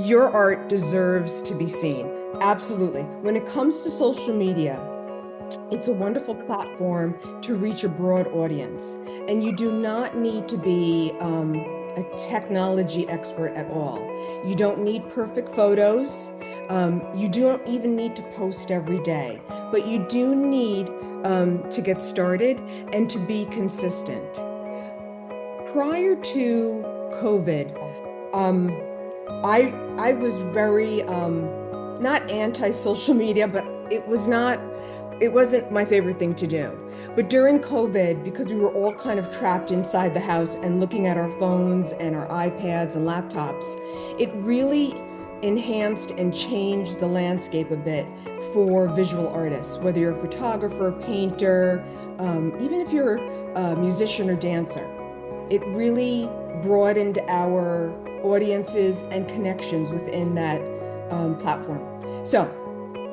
Your art deserves to be seen. Absolutely. When it comes to social media, it's a wonderful platform to reach a broad audience. And you do not need to be a technology expert at all. You don't need perfect photos. You don't even need to post every day, but you do need to get started and to be consistent. Prior to COVID, I was very not anti-social media, but it wasn't my favorite thing to do. But during COVID, because we were all kind of trapped inside the house and looking at our phones and our iPads and laptops, it really enhanced and changed the landscape a bit for visual artists, whether you're a photographer, painter, even if you're a musician or dancer. It really broadened our audiences and connections within that platform. So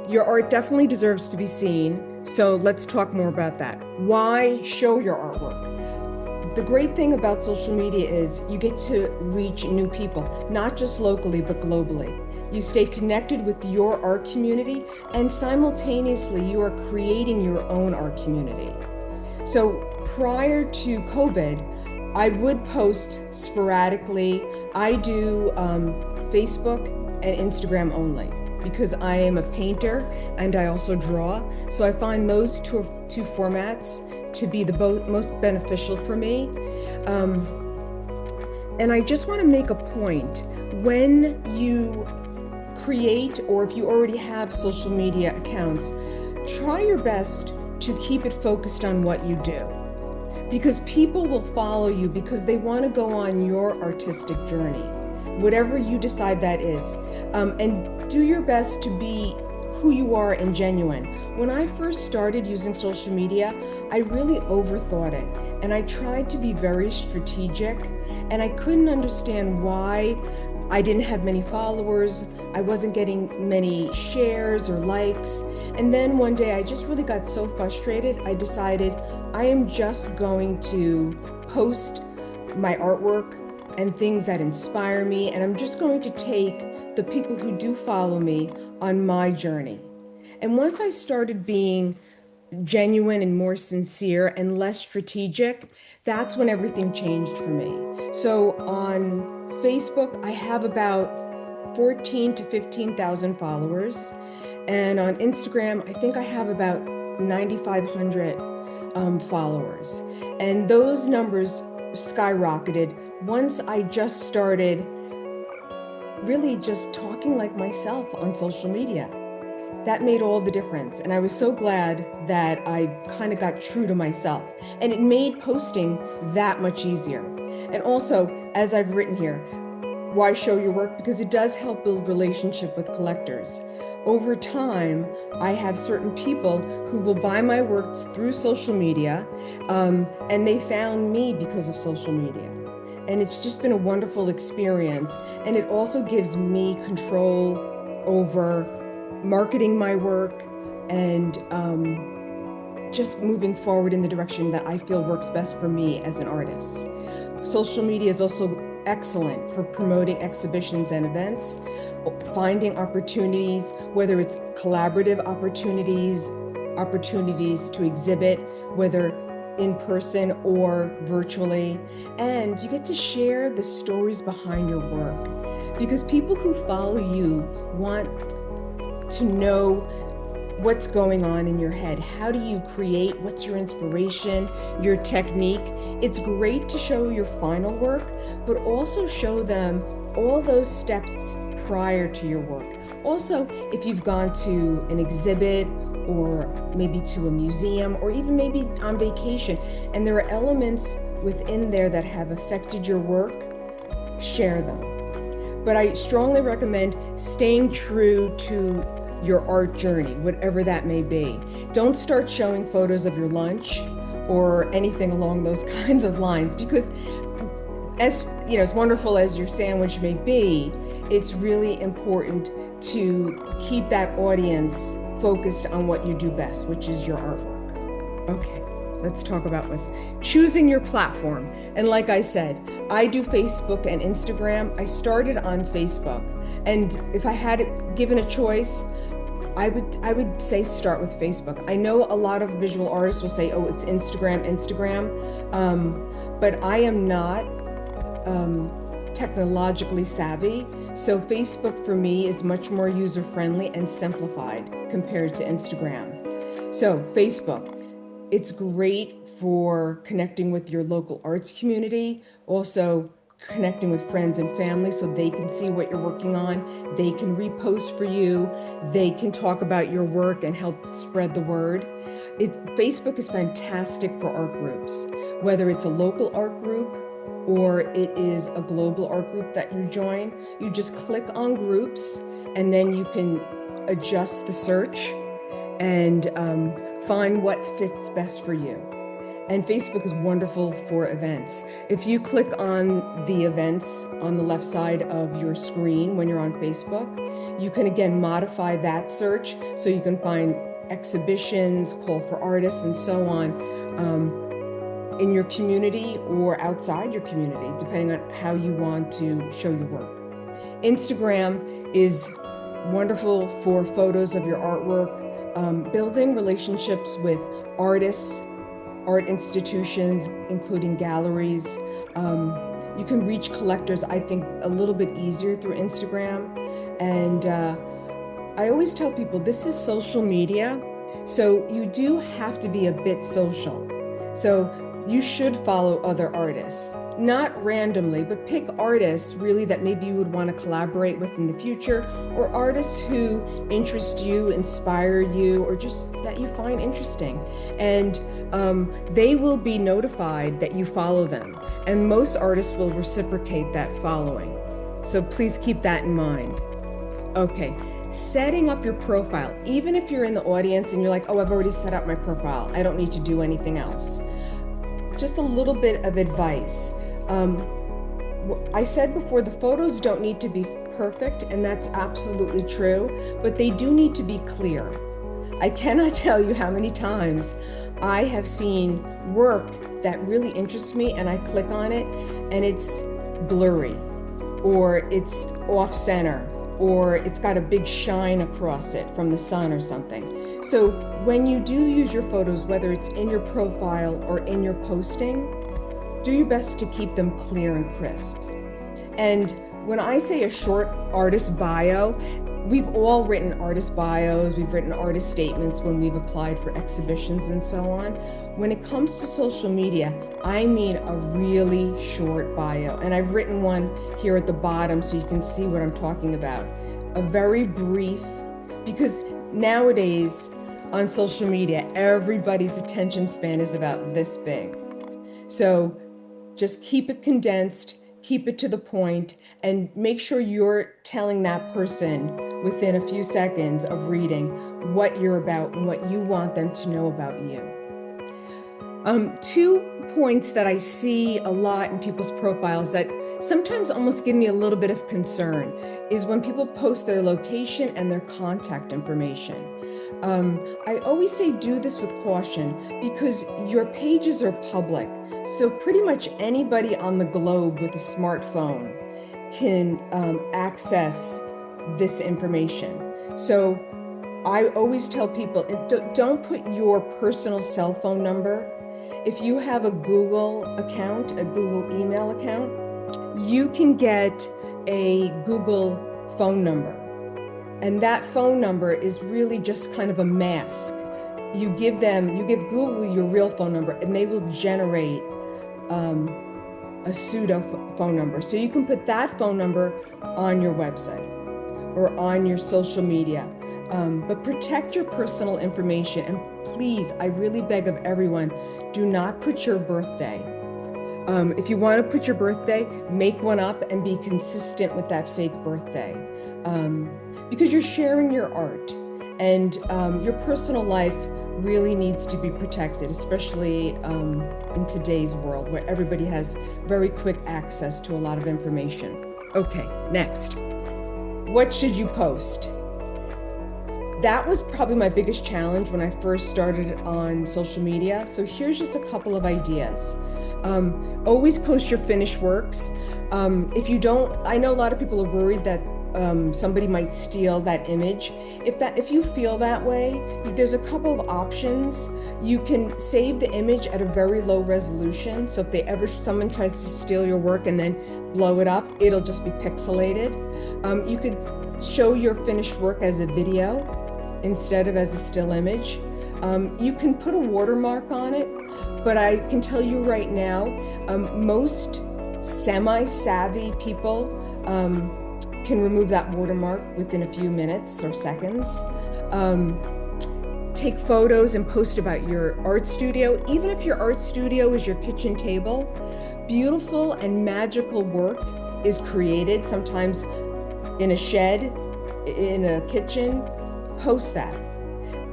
your art definitely deserves to be seen. So let's talk more about that. Why show your artwork? The great thing about social media is you get to reach new people, not just locally, but globally. You stay connected with your art community, and simultaneously you are creating your own art community. So prior to COVID, I would post sporadically. I do Facebook and Instagram only because I am a painter and I also draw. So I find those two formats to be the most beneficial for me. And I just want to make a point. When you create, or if you already have social media accounts, try your best to keep it focused on what you do. Because people will follow you because they want to go on your artistic journey, whatever you decide that is. And do your best to be who you are and genuine. When I first started using social media, I really overthought it. And I tried to be very strategic, and I couldn't understand why I didn't have many followers. I wasn't getting many shares or likes. And then one day I just really got so frustrated, I decided I am just going to post my artwork and things that inspire me, and I'm just going to take the people who do follow me on my journey. And once I started being genuine and more sincere and less strategic, that's when everything changed for me. So on Facebook, I have about 14 to 15,000 followers. And on Instagram, I think I have about 9,500 followers. And those numbers skyrocketed once I just started really just talking like myself on social media. That made all the difference. And I was so glad that I kind of got true to myself. And it made posting that much easier. And also, as I've written here, why show your work? Because it does help build relationship with collectors. Over time, I have certain people who will buy my work through social media, and they found me because of social media. And it's just been a wonderful experience. And it also gives me control over marketing my work and just moving forward in the direction that I feel works best for me as an artist. Social media is also excellent for promoting exhibitions and events, finding opportunities, whether it's collaborative opportunities to exhibit, whether in person or virtually. And you get to share the stories behind your work, because people who follow you want to know what's going on in your head. How do you create? What's your inspiration, your technique? It's great to show your final work, but also show them all those steps prior to your work. Also, if you've gone to an exhibit or maybe to a museum or even maybe on vacation, and there are elements within there that have affected your work, share them. But I strongly recommend staying true to your art journey, whatever that may be. Don't start showing photos of your lunch or anything along those kinds of lines, because as you know, as wonderful as your sandwich may be, it's really important to keep that audience focused on what you do best, which is your artwork. Okay, let's talk about choosing your platform. And like I said, I do Facebook and Instagram. I started on Facebook, And if I had given a choice, I would say start with Facebook. I know a lot of visual artists will say, oh, it's Instagram. But I am not technologically savvy. So Facebook for me is much more user-friendly and simplified compared to Instagram. So Facebook, it's great for connecting with your local arts community, also connecting with friends and family so they can see what you're working on. They can repost for you. They can talk about your work and help spread the word. Facebook is fantastic for art groups, whether it's a local art group or it is a global art group that you join. You just click on groups and then you can adjust the search and find what fits best for you. And Facebook is wonderful for events. If you click on the events on the left side of your screen when you're on Facebook, you can again modify that search so you can find exhibitions, call for artists, and so on in your community or outside your community, depending on how you want to show your work. Instagram is wonderful for photos of your artwork, building relationships with artists, art institutions, including galleries. You can reach collectors, I think, a little bit easier through Instagram. And I always tell people this is social media, so you do have to be a bit social. So you should follow other artists, not randomly, but pick artists really that maybe you would want to collaborate with in the future, or artists who interest you, inspire you, or just that you find interesting. And they will be notified that you follow them. And most artists will reciprocate that following. So please keep that in mind. Okay, setting up your profile. Even if you're in the audience and you're like, oh, I've already set up my profile, I don't need to do anything else. Just a little bit of advice. I said before, the photos don't need to be perfect, and that's absolutely true, but they do need to be clear. I cannot tell you how many times I have seen work that really interests me and I click on it and it's blurry, or it's off center, or it's got a big shine across it from the sun or something. So when you do use your photos, whether it's in your profile or in your posting, do your best to keep them clear and crisp. And when I say a short artist bio, we've all written artist bios, we've written artist statements when we've applied for exhibitions and so on. When it comes to social media, I mean a really short bio. And I've written one here at the bottom so you can see what I'm talking about. A very brief, because nowadays on social media, everybody's attention span is about this big. So just keep it condensed, keep it to the point, and make sure you're telling that person within a few seconds of reading what you're about and what you want them to know about you. 2 points that I see a lot in people's profiles that sometimes almost give me a little bit of concern is when people post their location and their contact information. I always say do this with caution because your pages are public. So pretty much anybody on the globe with a smartphone can access this information. So I always tell people, don't put your personal cell phone number. If you have a Google account, a Google email account, you can get a Google phone number. And that phone number is really just kind of a mask. You give Google your real phone number and they will generate a pseudo phone number. So you can put that phone number on your website or on your social media. But protect your personal information. And please, I really beg of everyone, do not put your birthday. If you want to put your birthday, make one up and be consistent with that fake birthday. Because you're sharing your art and your personal life really needs to be protected, especially in today's world where everybody has very quick access to a lot of information. Okay, next. What should you post? That was probably my biggest challenge when I first started on social media. So here's just a couple of ideas. Always post your finished works. If you don't, I know a lot of people are worried that somebody might steal that image. If you feel that way, there's a couple of options. You can save the image at a very low resolution. So if someone tries to steal your work and then blow it up, it'll just be pixelated. You could show your finished work as a video instead of as a still image. You can put a watermark on it, but I can tell you right now, most semi-savvy people can remove that watermark within a few minutes or seconds. Take photos and post about your art studio. Even if your art studio is your kitchen table, beautiful and magical work is created, sometimes in a shed, in a kitchen. Post that.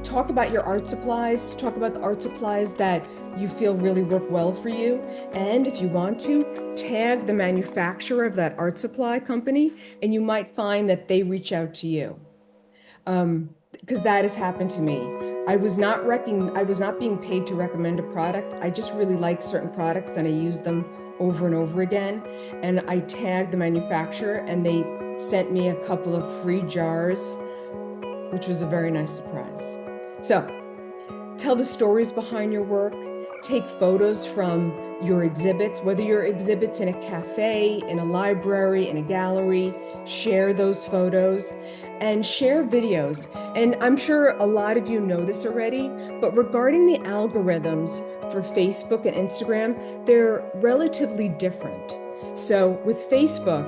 Talk about your art supplies. Talk about the art supplies that you feel really work well for you. And if you want to, tag the manufacturer of that art supply company, and you might find that they reach out to you. Because that has happened to me. I was not being paid to recommend a product. I just really like certain products and I use them over and over again. And I tagged the manufacturer and they sent me a couple of free jars, which was a very nice surprise. So, tell the stories behind your work. Take photos from your exhibits, whether your exhibits in a cafe, in a library, in a gallery. Share those photos and share videos. And I'm sure a lot of you know this already, but regarding the algorithms for Facebook and Instagram, they're relatively different. So with Facebook,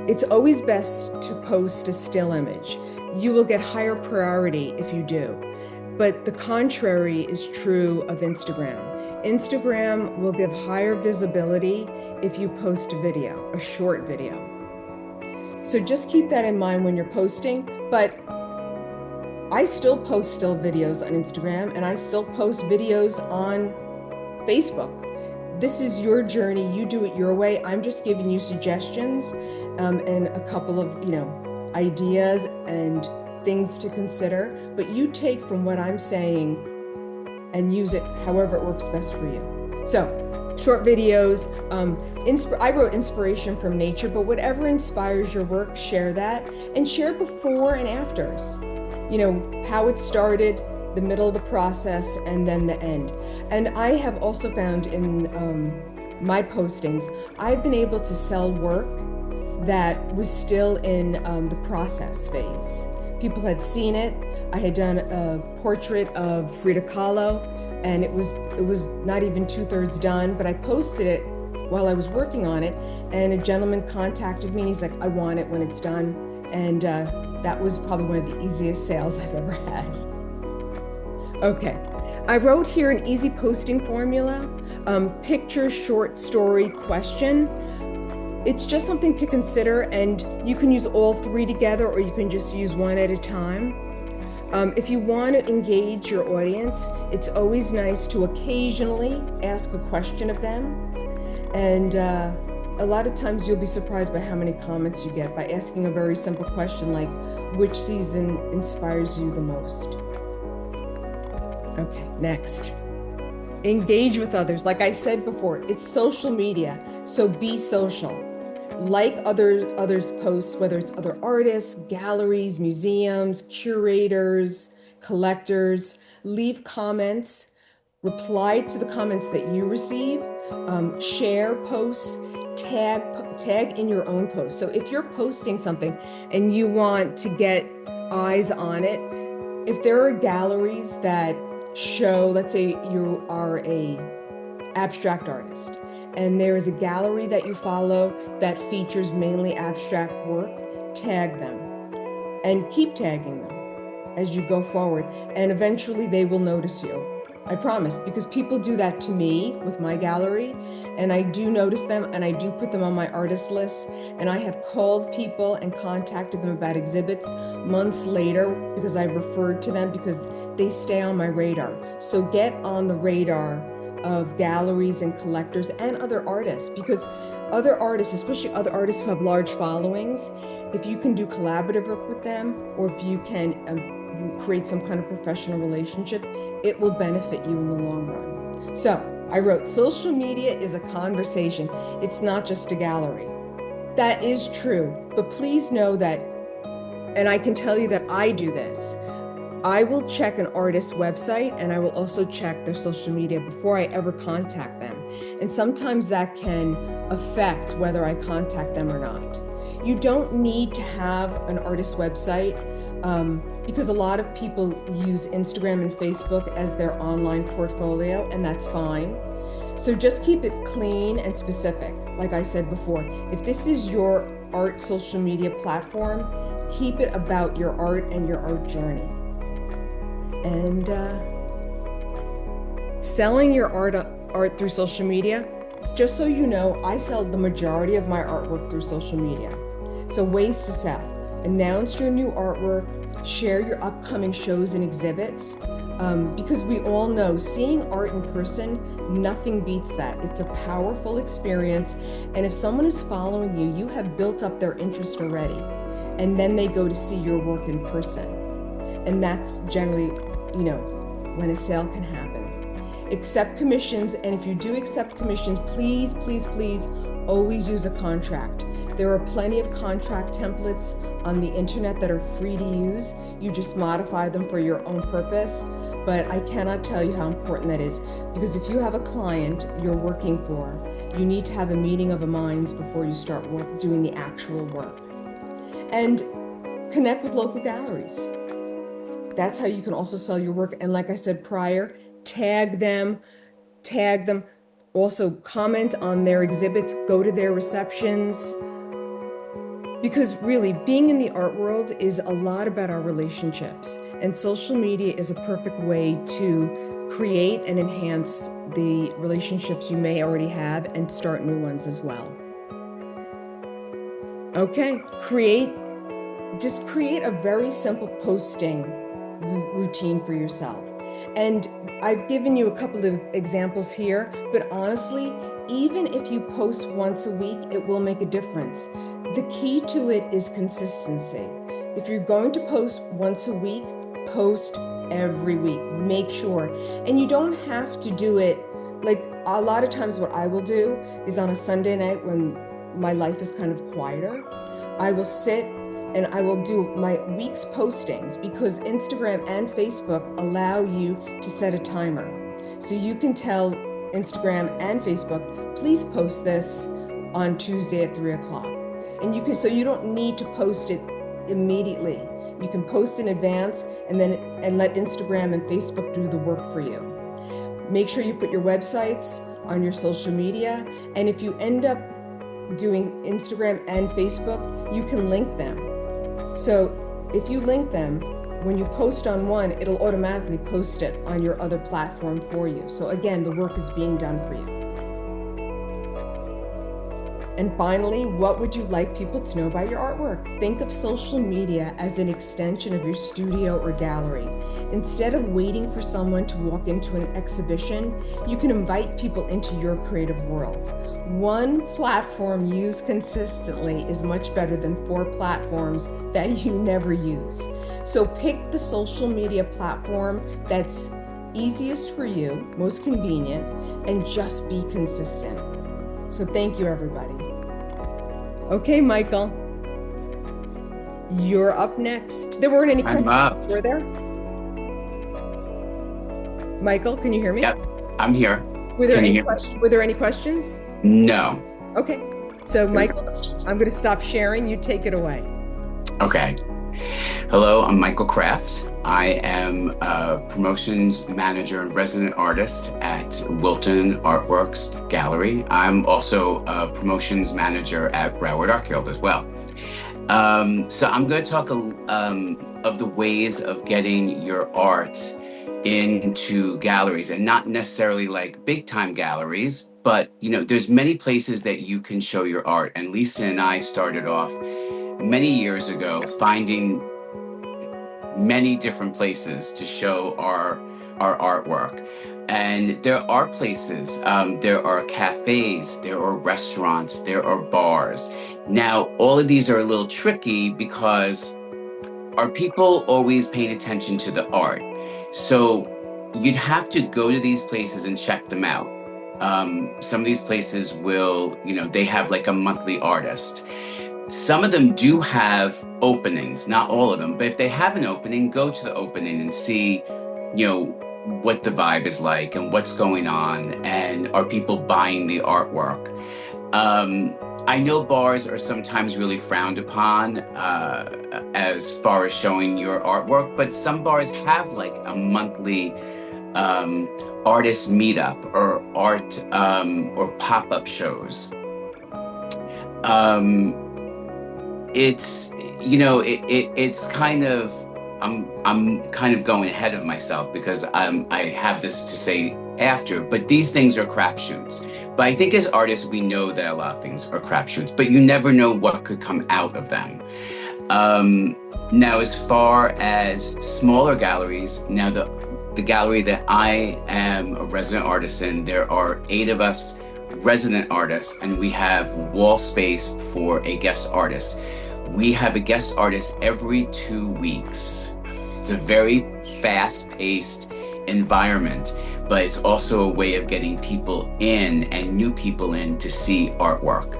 it's always best to post a still image. You will get higher priority if you do. But the contrary is true of Instagram. Instagram will give higher visibility if you post a video, a short video. So just keep that in mind when you're posting. But I still post still videos on Instagram and I still post videos on Facebook. This is your journey. You do it your way. I'm just giving you suggestions and a couple of, ideas and things to consider, but you take from what I'm saying and use it however it works best for you. So, short videos. I wrote inspiration from nature, but whatever inspires your work, share that and share before and afters. How it started, the middle of the process, and then the end. And I have also found in my postings, I've been able to sell work that was still in the process phase. People had seen it. I had done a portrait of Frida Kahlo, and it was not even 2/3 done, but I posted it while I was working on it, and a gentleman contacted me and he's like, I want it when it's done. And that was probably one of the easiest sales I've ever had. Okay, I wrote here an easy posting formula, picture, short story, question. It's just something to consider, and you can use all three together or you can just use one at a time. If you want to engage your audience, it's always nice to occasionally ask a question of them. And a lot of times you'll be surprised by how many comments you get by asking a very simple question like, which season inspires you the most? Okay, next. Engage with others. Like I said before, it's social media, so be social. Like others' posts, whether it's other artists, galleries, museums, curators, collectors, leave comments, reply to the comments that you receive, share posts, tag in your own posts. So if you're posting something and you want to get eyes on it, if there are galleries that show, let's say you are a abstract artist, and there is a gallery that you follow that features mainly abstract work, tag them and keep tagging them as you go forward, and eventually they will notice you. I promise, because people do that to me with my gallery, and I do notice them and I do put them on my artist list, and I have called people and contacted them about exhibits months later because I referred to them because they stay on my radar. So get on the radar of galleries and collectors and other artists, because other artists, especially other artists who have large followings, if you can do collaborative work with them, or if you can create some kind of professional relationship, it will benefit you in the long run. So I wrote, social media is a conversation. It's not just a gallery. That is true, but please know that, and I can tell you that I do this. I will check an artist's website and I will also check their social media before I ever contact them. And sometimes that can affect whether I contact them or not. You don't need to have an artist's website because a lot of people use Instagram and Facebook as their online portfolio, and that's fine. So just keep it clean and specific. Like I said before, if this is your art social media platform, keep it about your art and your art journey. And selling your art through social media, just so you know, I sell the majority of my artwork through social media. So ways to sell: announce your new artwork, share your upcoming shows and exhibits, because we all know seeing art in person, nothing beats that. It's a powerful experience, and if someone is following you, you have built up their interest already, and then they go to see your work in person. And that's generally, when a sale can happen. Accept commissions, and if you do accept commissions, please, please, please always use a contract. There are plenty of contract templates on the internet that are free to use. You just modify them for your own purpose. But I cannot tell you how important that is, because if you have a client you're working for, you need to have a meeting of the minds before you start doing the actual work. And connect with local galleries. That's how you can also sell your work. And like I said prior, tag them. Also comment on their exhibits, go to their receptions. Because really, being in the art world is a lot about our relationships, and social media is a perfect way to create and enhance the relationships you may already have and start new ones as well. Okay, just create a very simple posting routine for yourself. And I've given you a couple of examples here, but honestly, even if you post once a week, it will make a difference. The key to it is consistency. If you're going to post once a week, post every week. Make sure. And you don't have to do it, like a lot of times what I will do is on a Sunday night when my life is kind of quieter, I will sit and I will do my week's postings, because Instagram and Facebook allow you to set a timer. So you can tell Instagram and Facebook, please post this on Tuesday at 3 o'clock. And so you don't need to post it immediately. You can post in advance and let Instagram and Facebook do the work for you. Make sure you put your websites on your social media. And if you end up doing Instagram and Facebook, you can link them. So if you link them, when you post on one, it'll automatically post it on your other platform for you. So again, the work is being done for you. And finally, what would you like people to know about your artwork? Think of social media as an extension of your studio or gallery. Instead of waiting for someone to walk into an exhibition, you can invite people into your creative world. One platform used consistently is much better than 4 platforms that you never use. So pick the social media platform that's easiest for you, most convenient, and just be consistent. So thank you, everybody. Okay, Michael, you're up next. There weren't any questions, were there? Michael, can you hear me? Yep, I'm here. Were there any questions? No. Okay, so Michael, I'm going to stop sharing. You take it away. Okay. Hello, I'm Michael Kraft. I am a promotions manager and resident artist at Wilton Artworks Gallery. I'm also a promotions manager at Broward Art Guild as well. So I'm going to talk of the ways of getting your art into galleries, and not necessarily like big time galleries, but there's many places that you can show your art. And Lisa and I started off many years ago finding many different places to show our artwork. And there are places, there are cafes, there are restaurants, there are bars. Now, all of these are a little tricky because are people always paying attention to the art? So you'd have to go to these places and check them out. Some of these places will, they have like a monthly artist. Some of them do have openings, not all of them, but if they have an opening, go to the opening and see, what the vibe is like and what's going on, and are people buying the artwork. I know bars are sometimes really frowned upon as far as showing your artwork, but some bars have like a monthly artist meetup or art or pop-up shows. It's it's kind of I'm kind of going ahead of myself because I have this to say after, but these things are crapshoots. But I think as artists we know that a lot of things are crapshoots, but you never know what could come out of them. Now, as far as smaller galleries, now the gallery that I am a resident artist in, there are 8 of us resident artists, and we have wall space for a guest artist. We have a guest artist every 2 weeks. It's a very fast-paced environment, but it's also a way of getting people in and new people in to see artwork.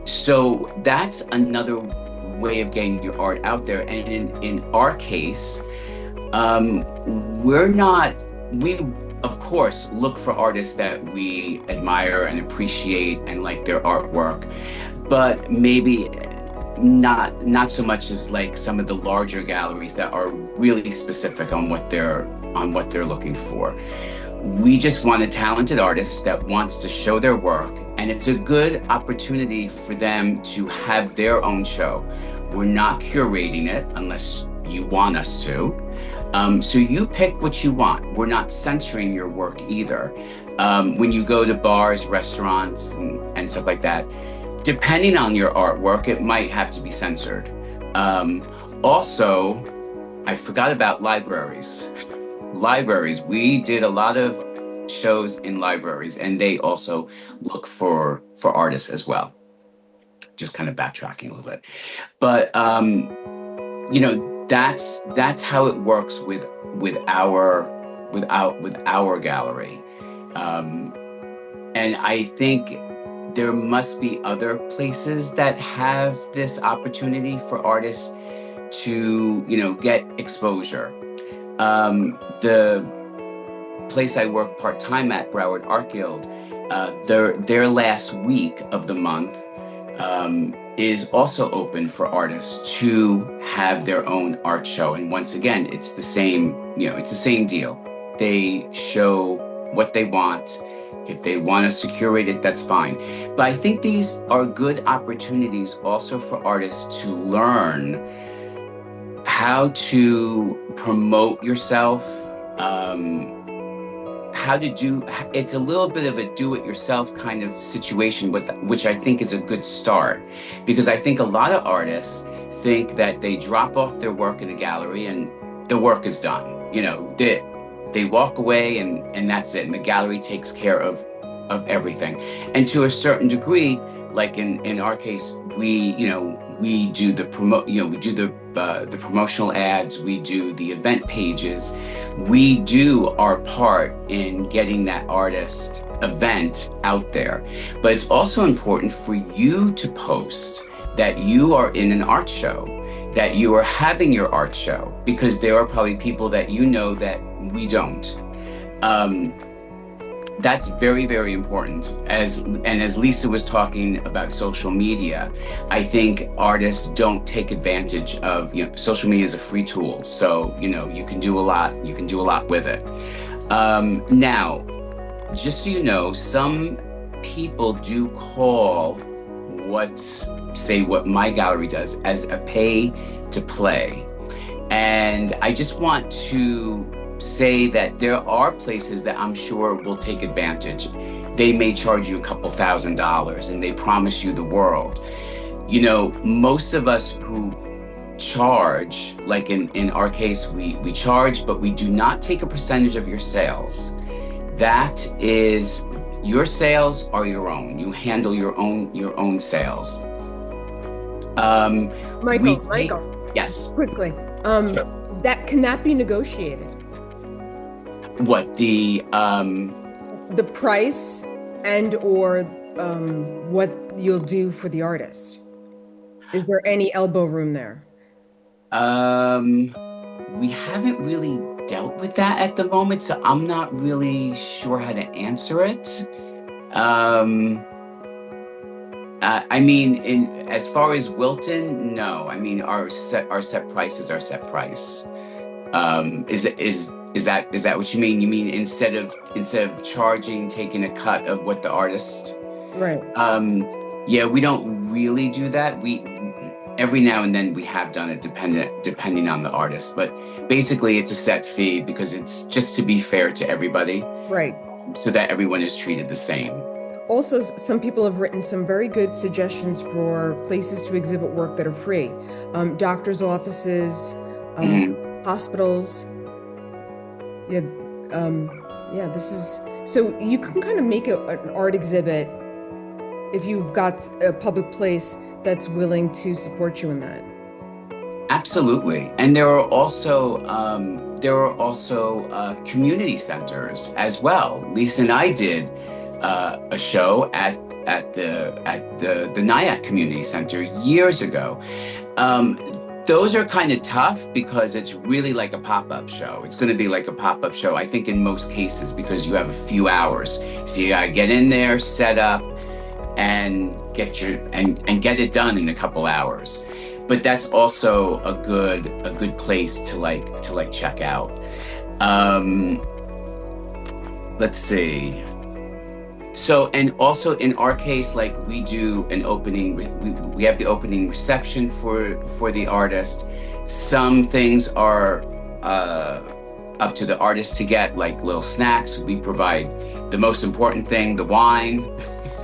So that's another way of getting your art out there. And in our case, we of course look for artists that we admire and appreciate and like their artwork, but maybe not so much as like some of the larger galleries that are really specific on what they're looking for. We just want a talented artist that wants to show their work, and it's a good opportunity for them to have their own show. We're not curating it unless you want us to. So you pick what you want. We're not censoring your work either. When you go to bars, restaurants, and stuff like that, depending on your artwork, it might have to be censored. Also, I forgot about libraries. Libraries, we did a lot of shows in libraries, and they also look for artists as well. Just kind of backtracking a little bit. But that's how it works with our gallery. And I think there must be other places that have this opportunity for artists to, get exposure. The place I work part-time at, Broward Art Guild, their last week of the month is also open for artists to have their own art show. And once again, it's the same deal. They show what they want. If they want us to curate it, that's fine. But I think these are good opportunities also for artists to learn how to promote yourself, it's a little bit of a do-it-yourself kind of situation, which I think is a good start, because I think a lot of artists think that they drop off their work in a gallery and the work is done. They walk away and that's it, and the gallery takes care of everything. And to a certain degree, like in our case, we do the the promotional ads, we do the event pages, we do our part in getting that artist event out there. But it's also important for you to post that you are in an art show, that you are having your art show, because there are probably people that that we don't. That's very, very important. As Lisa was talking about social media, I think artists don't take advantage of, social media is a free tool. So, you can do a lot with it. Now, just so you know, some people do call what my gallery does as a pay to play. And I just want to say that there are places that I'm sure will take advantage. They may charge you a couple $1,000s and they promise you the world. Most of us who charge, like in our case, we charge, but we do not take a percentage of your sales. That is, your sales are your own. You handle your own sales. Michael. Yes. Quickly. Sure. That cannot be negotiated. What the the price and or what you'll do for the artist? Is there any elbow room there? Um, we haven't really dealt with that at the moment, so I'm not really sure how to answer it. Um, I mean, in as far as Wilton, no. I mean, our set price is our set price. Is that what you mean? You mean instead of charging, taking a cut of what the artist? Right. Um, yeah, we don't really do that. We every now and then we have done it depending on the artist, but basically it's a set fee because it's just to be fair to everybody, Right. so that everyone is treated the same. Also, some people have written some very good suggestions for places to exhibit work that are free. Doctors' offices, um, Mhm. hospitals. Yeah, yeah, this is so you can kind of make an art exhibit if you've got a public place that's willing to support you in that. Absolutely, and there are also community centers as well. Lisa and I did a show at the Nyack Community Center years ago. Um, those are kind of tough because it's really like a pop-up show. It's going to be like a pop-up show, I think, in most cases, because you have a few hours. So you gotta get in there, set up, and get it done in a couple hours. But that's also a good place to check out. Um, let's see. So, and also in our case, like we do an opening, we have the opening reception for the artist. Some things are uh, up to the artist to get, like little snacks. We provide the most important thing, the wine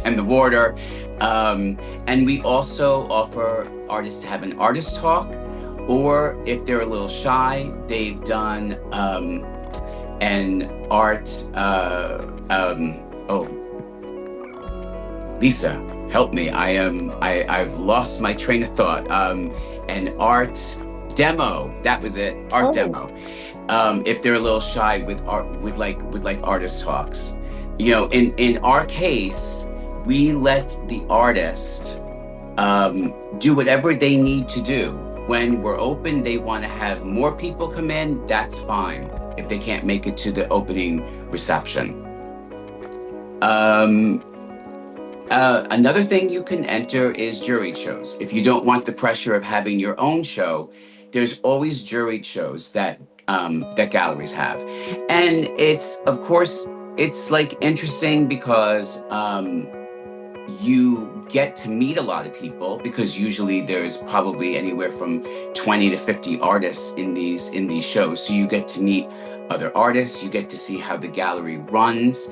and the water. And we also offer artists to have an artist talk, or if they're a little shy, they've done an art. Oh, Lisa, help me. I've lost my train of thought. An art demo. That was it. Art Oh, demo. If they're a little shy with art, with like artist talks. In our case, we let the artist do whatever they need to do. When we're open, they want to have more people come in, that's fine if they can't make it to the opening reception. Um, Another thing you can enter is juried shows. If you don't want the pressure of having your own show, there's always juried shows that galleries have, and it's, of course, it's like interesting because you get to meet a lot of people, because usually there's probably anywhere from 20 to 50 artists in these shows. So you get to meet other artists, you get to see how the gallery runs.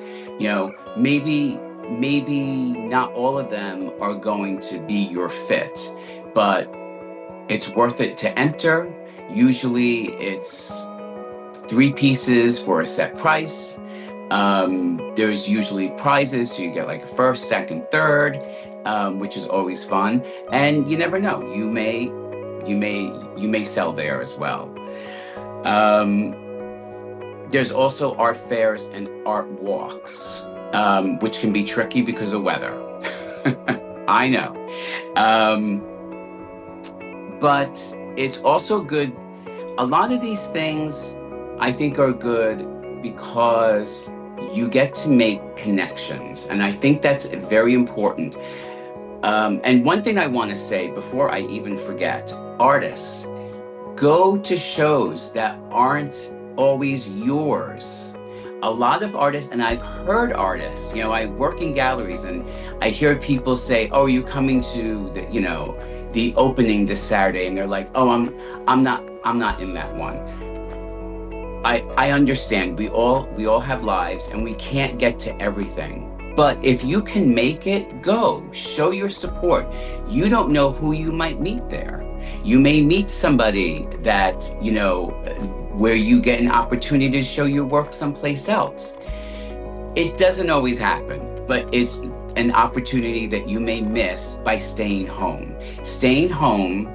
Maybe not all of them are going to be your fit, but it's worth it to enter. Usually it's three pieces for a set price. There's usually prizes, so you get like a first, second, third, which is always fun. And you never know, you may sell there as well. Um, there's also art fairs and art walks, which can be tricky because of weather. I know. Um, but it's also good. A lot of these things I think are good because you get to make connections. And I think that's very important. And one thing I want to say before I even forget, artists, go to shows that aren't always yours. A lot of artists, and I've heard artists, I work in galleries and I hear people say, "Oh, are you coming to the opening this Saturday?" And they're like, "Oh, I'm not in that one." I understand, we all have lives and we can't get to everything. But if you can make it, go. Show your support. You don't know who you might meet there. You may meet somebody that, where you get an opportunity to show your work someplace else. It doesn't always happen, but it's an opportunity that you may miss by staying home. Staying home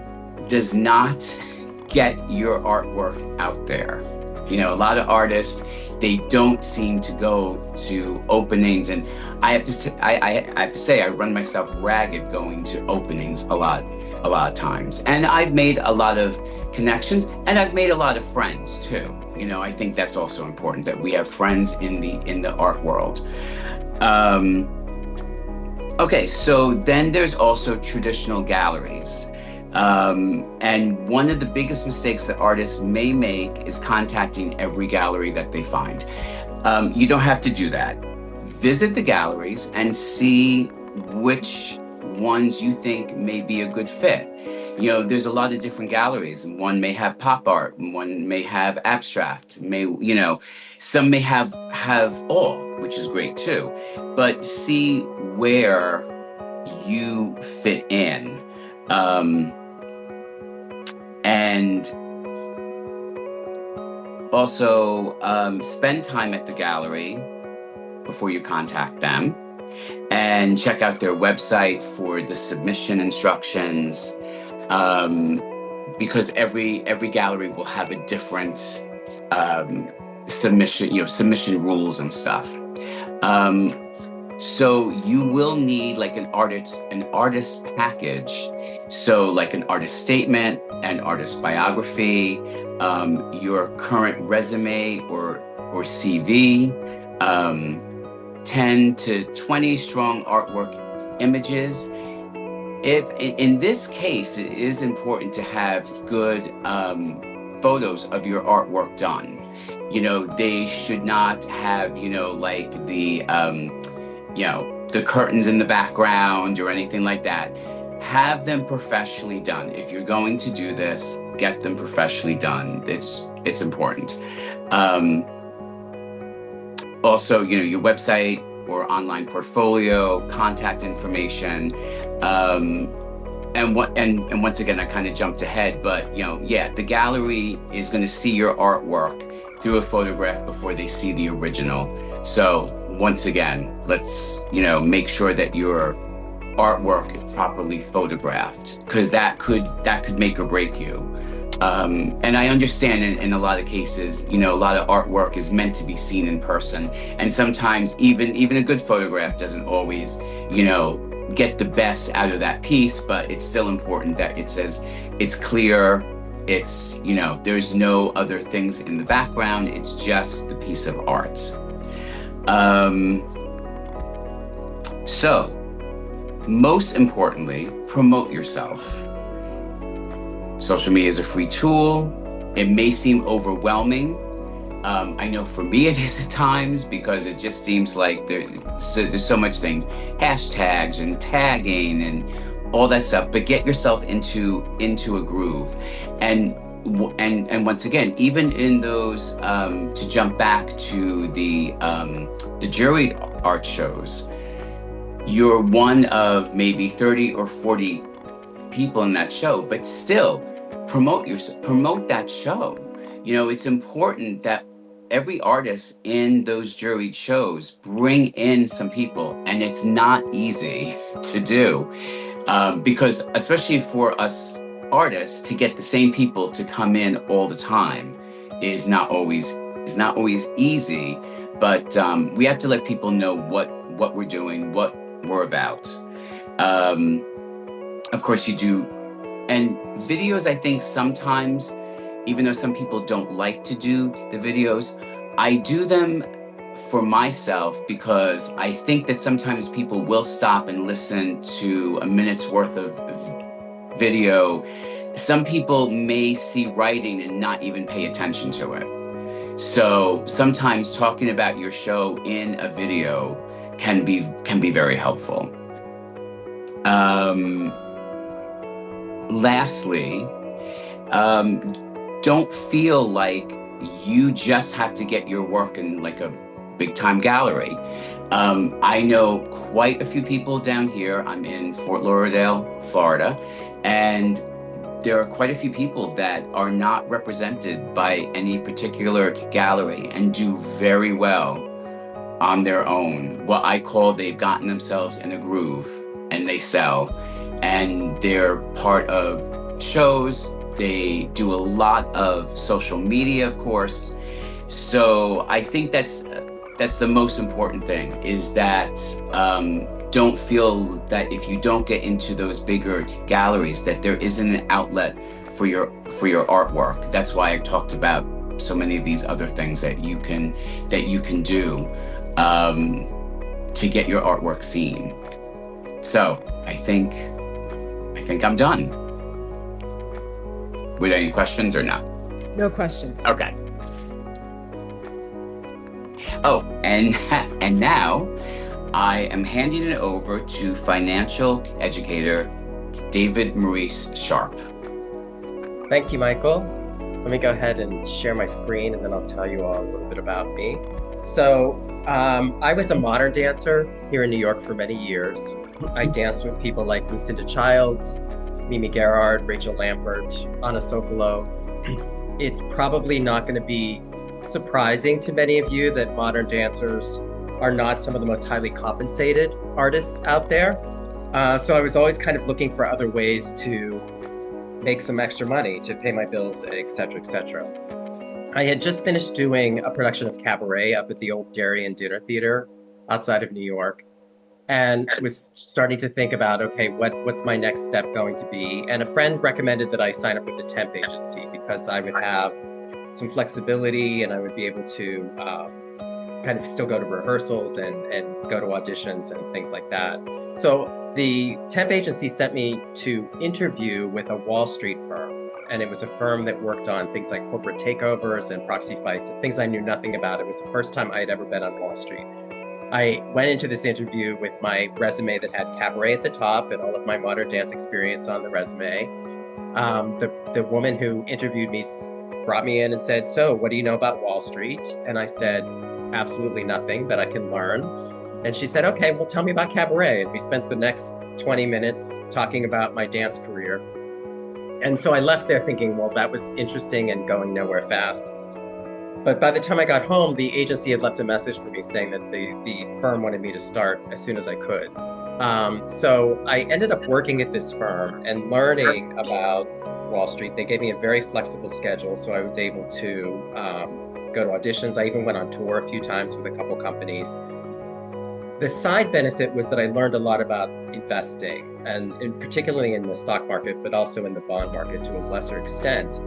does not get your artwork out there. A lot of artists, they don't seem to go to openings, and I have to say I run myself ragged going to openings a lot of times. And I've made a lot of connections, and I've made a lot of friends too. I think that's also important, that we have friends in the art world. Okay, so then there's also traditional galleries. And one of the biggest mistakes that artists may make is contacting every gallery that they find. You don't have to do that. Visit the galleries and see which ones you think may be a good fit. There's a lot of different galleries, and one may have pop art, and one may have abstract, some may have all, which is great too. But see where you fit in. And also spend time at the gallery before you contact them, and check out their website for the submission instructions, because every gallery will have a different submission rules and stuff. So you will need like an artist package. So like an artist statement, an artist biography, your current resume or CV, 10 to 20 strong artwork images. If in this case, it is important to have good photos of your artwork done. They should not have, like the curtains in the background or anything like that. Have them professionally done. If you're going to do this, get them professionally done. It's important. Also, your website or online portfolio, contact information. And once again, I kind of jumped ahead, but the gallery is going to see your artwork through a photograph before they see the original. So once again, let's make sure that your artwork is properly photographed, because that could make or break you. And I understand in a lot of cases, a lot of artwork is meant to be seen in person, and sometimes even a good photograph doesn't always get the best out of that piece, but it's still important that it's clear, there's no other things in the background, it's just the piece of art. So most importantly, promote yourself. Social media is a free tool. It may seem overwhelming. I know for me it is at times, because it just seems like there's so much things, hashtags and tagging and all that stuff. But get yourself into a groove, and once again, even in those, to jump back to the jury art shows, you're one of maybe 30 or 40 people in that show, but still promote that show. It's important that every artist in those juried shows bring in some people, and it's not easy to do, because especially for us artists, to get the same people to come in all the time is not always easy. But we have to let people know what we're doing, what we're about. Of course you do. And videos, I think sometimes, even though some people don't like to do the videos, I do them for myself, because I think that sometimes people will stop and listen to a minute's worth of video. Some people may see writing and not even pay attention to it. So sometimes talking about your show in a video can be very helpful. Lastly, don't feel like you just have to get your work in like a big time gallery. I know quite a few people down here. I'm in Fort Lauderdale, Florida, and there are quite a few people that are not represented by any particular gallery and do very well on their own. What I call, they've gotten themselves in a groove and they sell, and they're part of shows. They do a lot of social media, of course, So I think that's the most important thing, is that don't feel that if you don't get into those bigger galleries that there isn't an outlet for your artwork. That's why I talked about so many of these other things that you can do to get your artwork seen. So I think I'm done. With any questions or not? No questions. Okay. Oh, and and now I am handing it over to financial educator David Maurice Sharp. Thank you, Michael. Let me go ahead and share my screen, and then I'll tell you all a little bit about me. So I was a modern dancer here in New York for many years. I danced with people like Lucinda Childs, Mimi Gerard, Rachel Lampert, Anna Sokolow. It's probably not going to be surprising to many of you that modern dancers are not some of the most highly compensated artists out there. So I was always kind of looking for other ways to make some extra money to pay my bills, et cetera, et cetera. I had just finished doing a production of Cabaret up at the old Dairy and Dinner Theater outside of New York, and was starting to think about, okay, what's my next step going to be? And a friend recommended that I sign up with the temp agency because I would have some flexibility and I would be able to kind of still go to rehearsals and go to auditions and things like that. So the temp agency sent me to interview with a Wall Street firm, and it was a firm that worked on things like corporate takeovers and proxy fights and things I knew nothing about. It was the first time I had ever been on Wall Street. I went into this interview with my resume that had Cabaret at the top and all of my modern dance experience on the resume. The woman who interviewed me brought me in and said, "So what do you know about Wall Street?" And I said, "Absolutely nothing that I can learn." And she said, "Okay, well, tell me about Cabaret." And we spent the next 20 minutes talking about my dance career. And so I left there thinking, well, that was interesting and going nowhere fast. But by the time I got home, the agency had left a message for me saying that the firm wanted me to start as soon as I could. So I ended up working at this firm and learning about Wall Street. They gave me a very flexible schedule, so I was able to go to auditions. I even went on tour a few times with a couple companies. The side benefit was that I learned a lot about investing, and particularly in the stock market, but also in the bond market to a lesser extent.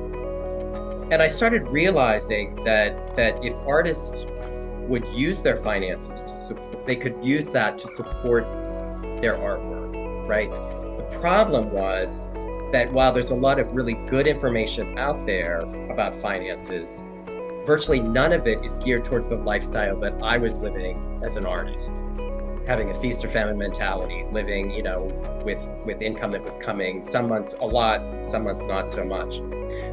And I started realizing that if artists would use their finances they could use that to support their artwork, right? The problem was that while there's a lot of really good information out there about finances, virtually none of it is geared towards the lifestyle that I was living as an artist. Having a feast or famine mentality, living, with income that was coming, some months a lot, some months not so much.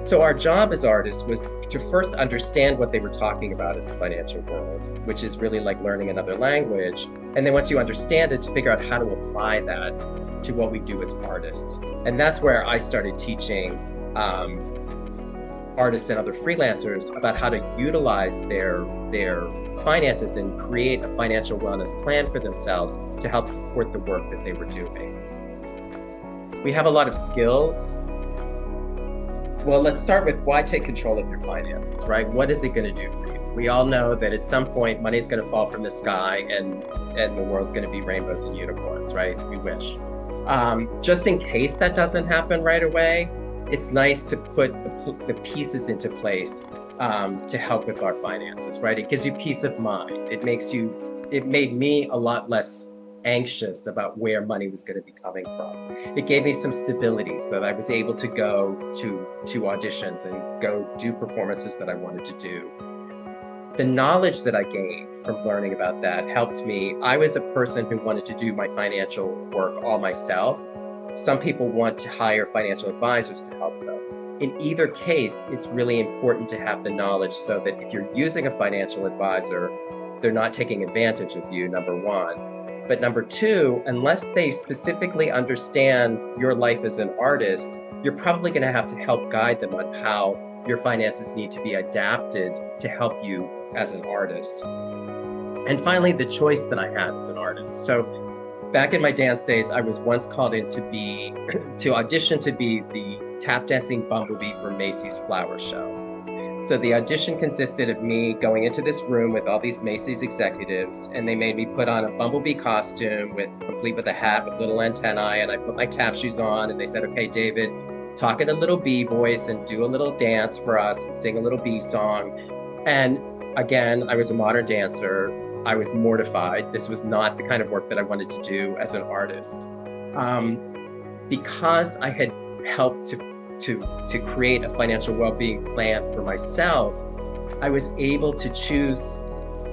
So our job as artists was to first understand what they were talking about in the financial world, which is really like learning another language. And then once you understand it, to figure out how to apply that to what we do as artists. And that's where I started teaching artists and other freelancers about how to utilize their finances and create a financial wellness plan for themselves to help support the work that they were doing. We have a lot of skills. Well, let's start with why take control of your finances, right? What is it going to do for you? We all know that at some point money is going to fall from the sky and the world's going to be rainbows and unicorns, right? We wish. Just in case that doesn't happen right away, it's nice to put the pieces into place to help with our finances, right? It gives you peace of mind. It made me a lot less anxious about where money was going to be coming from. It gave me some stability so that I was able to go to auditions and go do performances that I wanted to do. The knowledge that I gained from learning about that helped me. I was a person who wanted to do my financial work all myself. Some people want to hire financial advisors to help them. In either case, it's really important to have the knowledge so that if you're using a financial advisor, they're not taking advantage of you, number one. But number two, unless they specifically understand your life as an artist, you're probably going to have to help guide them on how your finances need to be adapted to help you as an artist. And finally, the choice that I had as an artist. So back in my dance days, I was once called in to audition to be the tap dancing bumblebee for Macy's flower show. So the audition consisted of me going into this room with all these Macy's executives, and they made me put on a bumblebee costume complete with a hat with little antennae, and I put my tap shoes on, and they said, okay, David, talk in a little bee voice and do a little dance for us and sing a little bee song. And again, I was a modern dancer. I was mortified. This was not the kind of work that I wanted to do as an artist. Because I had helped to create a financial well-being plan for myself, I was able to choose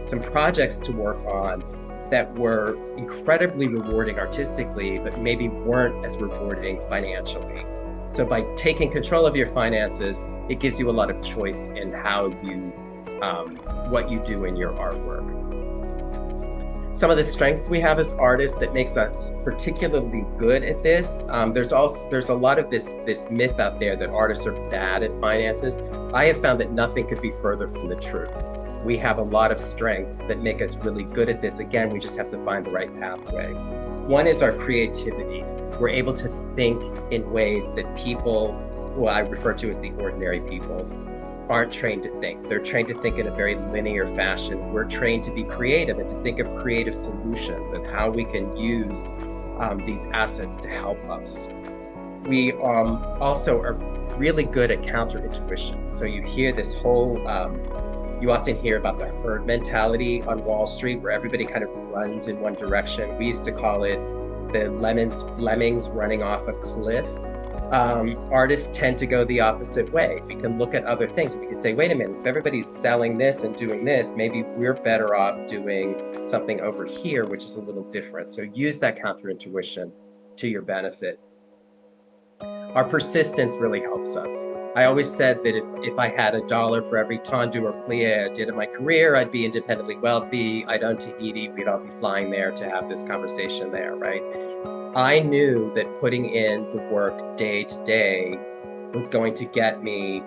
some projects to work on that were incredibly rewarding artistically, but maybe weren't as rewarding financially. So by taking control of your finances, it gives you a lot of choice in how you, what you do in your artwork. Some of the strengths we have as artists that makes us particularly good at this, there's a lot of this myth out there that artists are bad at finances. I have found that nothing could be further from the truth. We have a lot of strengths that make us really good at this. Again, we just have to find the right pathway. One is our creativity. We're able to think in ways that people, who I refer to as the ordinary people, aren't trained to think. They're trained to think in a very linear fashion. We're trained to be creative and to think of creative solutions and how we can use these assets to help us. We also are really good at counterintuition. So you hear this whole, you often hear about the herd mentality on Wall Street, where everybody kind of runs in one direction. We used to call it the lemmings running off a cliff. Artists tend to go the opposite way. We can look at other things. We can say, wait a minute, if everybody's selling this and doing this, maybe we're better off doing something over here, which is a little different. So use that counterintuition to your benefit. Our persistence really helps us. I always said that if I had $1 for every tendu or plie I did in my career, I'd be independently wealthy. I'd own Tahiti. We'd all be flying there to have this conversation there, right? I knew that putting in the work day to day was going to get me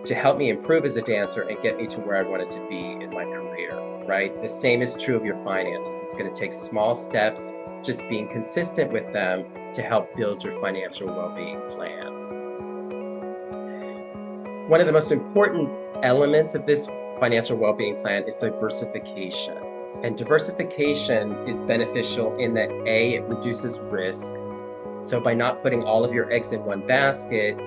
to help me improve as a dancer and get me to where I wanted to be in my career, right? The same is true of your finances. It's going to take small steps, just being consistent with them to help build your financial well-being plan. One of the most important elements of this financial well-being plan is diversification. And diversification is beneficial in that A, it reduces risk. So by not putting all of your eggs in one basket,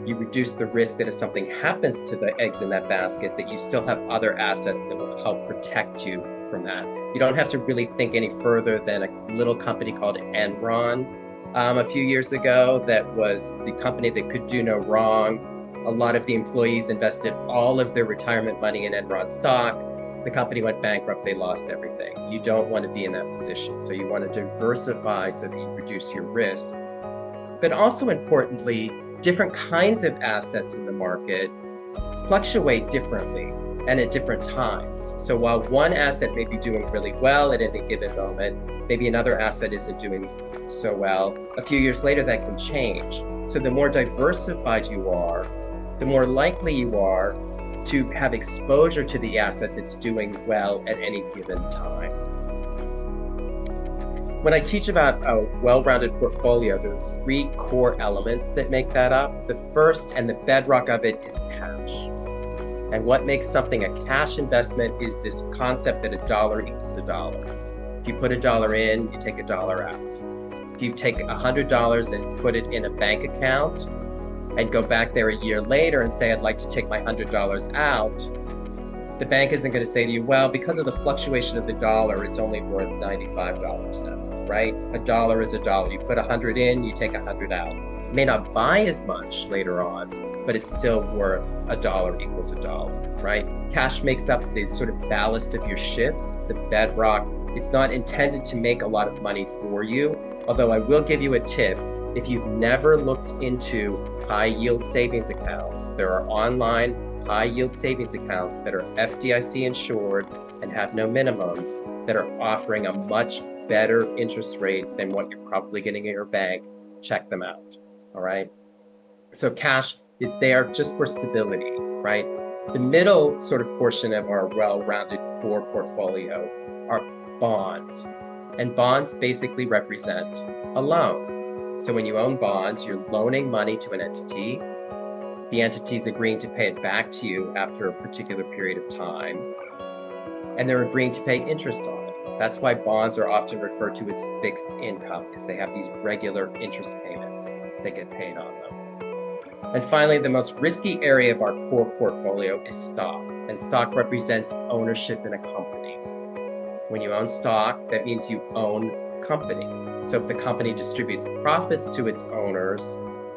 you reduce the risk that if something happens to the eggs in that basket, that you still have other assets that will help protect you from that. You don't have to really think any further than a little company called Enron a few years ago that was the company that could do no wrong. A lot of the employees invested all of their retirement money in Enron stock. The company went bankrupt, they lost everything. You don't want to be in that position. So you want to diversify so that you reduce your risk. But also importantly, different kinds of assets in the market fluctuate differently and at different times. So while one asset may be doing really well at any given moment, maybe another asset isn't doing so well. A few years later, that can change. So the more diversified you are, the more likely you are to have exposure to the asset that's doing well at any given time. When I teach about a well-rounded portfolio, there are 3 core elements that make that up. The first and the bedrock of it is cash. And what makes something a cash investment is this concept that $1 equals $1. If you put $1 in, you take $1 out. If you take $100 and put it in a bank account, and go back there a year later and say, I'd like to take my $100 out, the bank isn't going to say to you, well, because of the fluctuation of the dollar, it's only worth $95 now, right? $1 is $1. You put 100 in, you take 100 out. You may not buy as much later on, but it's still worth $1 equals $1, right? Cash makes up the sort of ballast of your ship. It's the bedrock. It's not intended to make a lot of money for you, although I will give you a tip. If you've never looked into high yield savings accounts, there are online high yield savings accounts that are FDIC insured and have no minimums that are offering a much better interest rate than what you're probably getting at your bank. Check them out, all right? So cash is there just for stability, right? The middle sort of portion of our well-rounded core portfolio are bonds. And bonds basically represent a loan. So when you own bonds, you're loaning money to an entity. The the entity's agreeing to pay it back to you after a particular period of time, and they're agreeing to pay interest on it. That's why bonds are often referred to as fixed income, because they have these regular interest payments that get paid on them. And finally, the most risky area of our core portfolio is stock, and stock represents ownership in a company. When you own stock, that means you own company. So if the company distributes profits to its owners,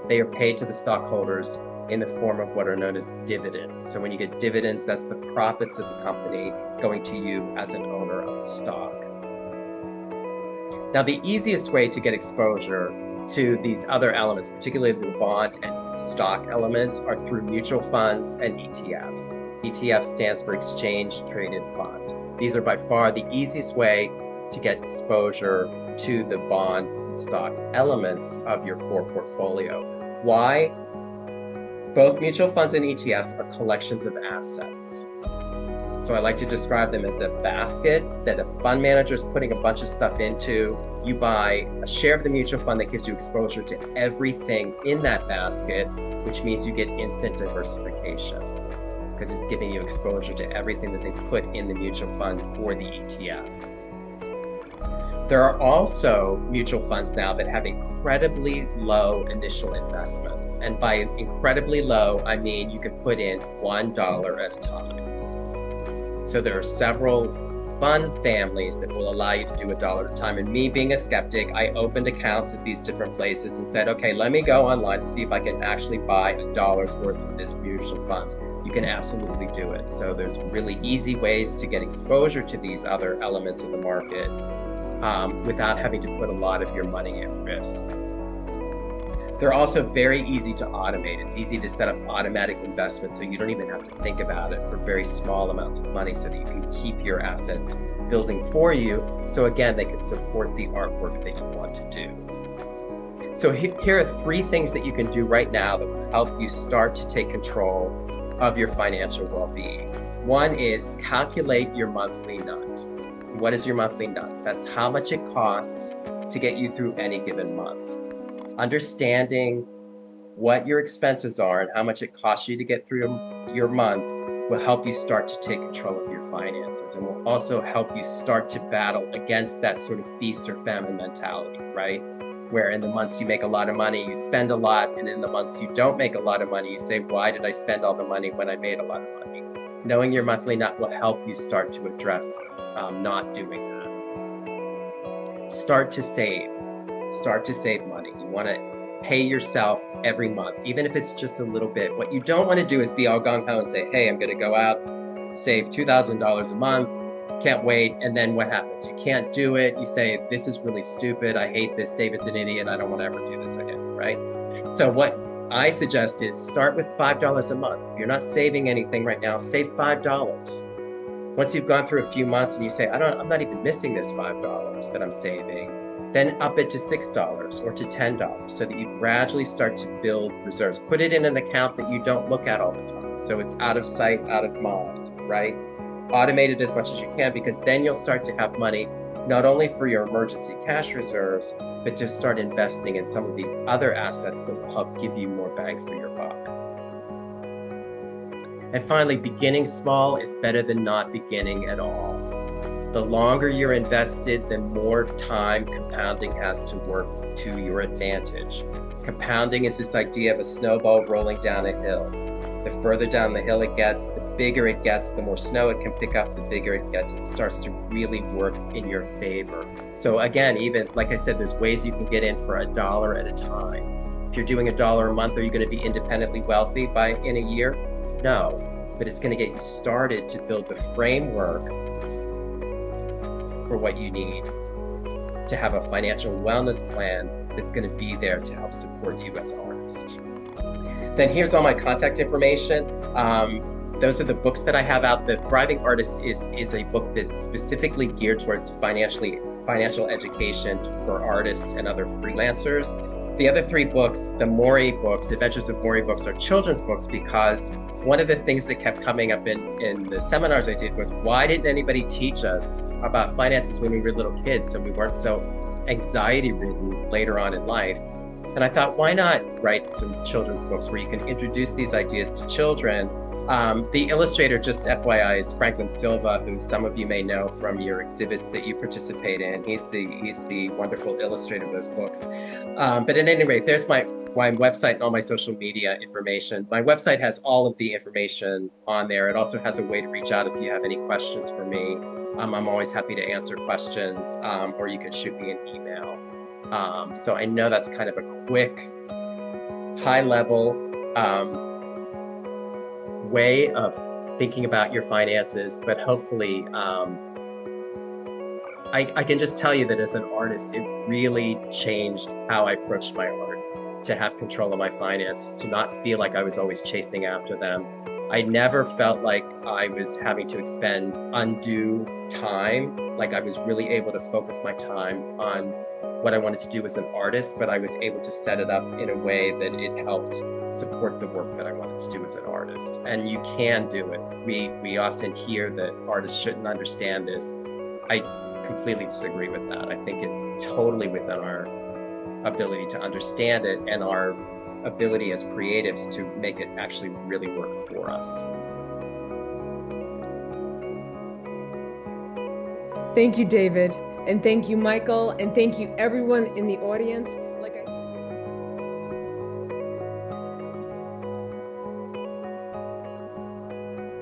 they are paid to the stockholders in the form of what are known as dividends. So when you get dividends, that's the profits of the company going to you as an owner of the stock. Now, the easiest way to get exposure to these other elements, particularly the bond and stock elements, are through mutual funds and ETFs. ETF stands for Exchange Traded Fund. These are by far the easiest way to get exposure to the bond and stock elements of your core portfolio. Why? Both mutual funds and ETFs are collections of assets. So I like to describe them as a basket that a fund manager is putting a bunch of stuff into. You buy a share of the mutual fund that gives you exposure to everything in that basket, which means you get instant diversification because it's giving you exposure to everything that they put in the mutual fund or the ETF. There are also mutual funds now that have incredibly low initial investments. And by incredibly low, I mean you can put in $1 at a time. So there are several fund families that will allow you to do $1 at a time. And me being a skeptic, I opened accounts at these different places and said, okay, let me go online and see if I can actually buy $1's worth of this mutual fund. You can absolutely do it. So there's really easy ways to get exposure to these other elements of the market without having to put a lot of your money at risk. They're also very easy to automate. It's easy to set up automatic investments so you don't even have to think about it for very small amounts of money so that you can keep your assets building for you. So again, they can support the artwork that you want to do. So here are 3 things that you can do right now that will help you start to take control of your financial well-being. One is calculate your monthly nut. What is your monthly nut? That's how much it costs to get you through any given month. Understanding what your expenses are and how much it costs you to get through your month will help you start to take control of your finances and will also help you start to battle against that sort of feast or famine mentality, right? Where in the months you make a lot of money, you spend a lot, and in the months you don't make a lot of money, you say, why did I spend all the money when I made a lot of money? Knowing your monthly nut will help you start to address not doing that. Start to save money. You want to pay yourself every month, even if it's just a little bit. What you don't want to do is be all gung-ho and say, hey, I'm going to go out, save $2,000 a month, can't wait. And then what happens? You can't do it. You say, this is really stupid. I hate this. David's an idiot. I don't want to ever do this again, right? So what I suggest is start with $5 a month. If you're not saving anything right now, save $5. Once you've gone through a few months and you say, I'm not even missing this $5 that I'm saving, then up it to $6 or to $10 so that you gradually start to build reserves. Put it in an account that you don't look at all the time. So it's out of sight, out of mind, right? Automate it as much as you can, because then you'll start to have money, not only for your emergency cash reserves, but to start investing in some of these other assets that will help give you more bang for your buck. And finally, beginning small is better than not beginning at all. The longer you're invested, the more time compounding has to work to your advantage. Compounding is this idea of a snowball rolling down a hill. The further down the hill it gets, the bigger it gets, the more snow it can pick up, the bigger it gets. It starts to really work in your favor. So again, even like I said, there's ways you can get in for $1 at a time. If you're doing $1 a month, are you going to be independently wealthy in a year? No, but it's going to get you started to build the framework for what you need to have a financial wellness plan that's going to be there to help support you as an artist. Then here's all my contact information. Those are the books that I have out. The Thriving Artist is a book that's specifically geared towards financial education for artists and other freelancers. The other 3 books, the Maurice books, Adventures of Maurice books, are children's books, because one of the things that kept coming up in the seminars I did was, why didn't anybody teach us about finances when we were little kids so we weren't so anxiety-ridden later on in life? And I thought, why not write some children's books where you can introduce these ideas to children? The illustrator, just FYI, is Franklin Silva, who some of you may know from your exhibits that you participate in. He's the wonderful illustrator of those books. But at any rate, there's my website and all my social media information. My website has all of the information on there. It also has a way to reach out if you have any questions for me. I'm always happy to answer questions, or you can shoot me an email. So I know that's kind of a quick, high-level way of thinking about your finances, but hopefully I can just tell you that as an artist, it really changed how I approached my art, to have control of my finances, to not feel like I was always chasing after them. I never felt like I was having to expend undue time, like I was really able to focus my time on what I wanted to do as an artist, but I was able to set it up in a way that it helped support the work that I wanted to do as an artist. And you can do it. We often hear that artists shouldn't understand this. I completely disagree with that. I think it's totally within our ability to understand it and our ability as creatives to make it actually really work for us. Thank you, David. And thank you, Michael. And thank you, everyone in the audience. Like I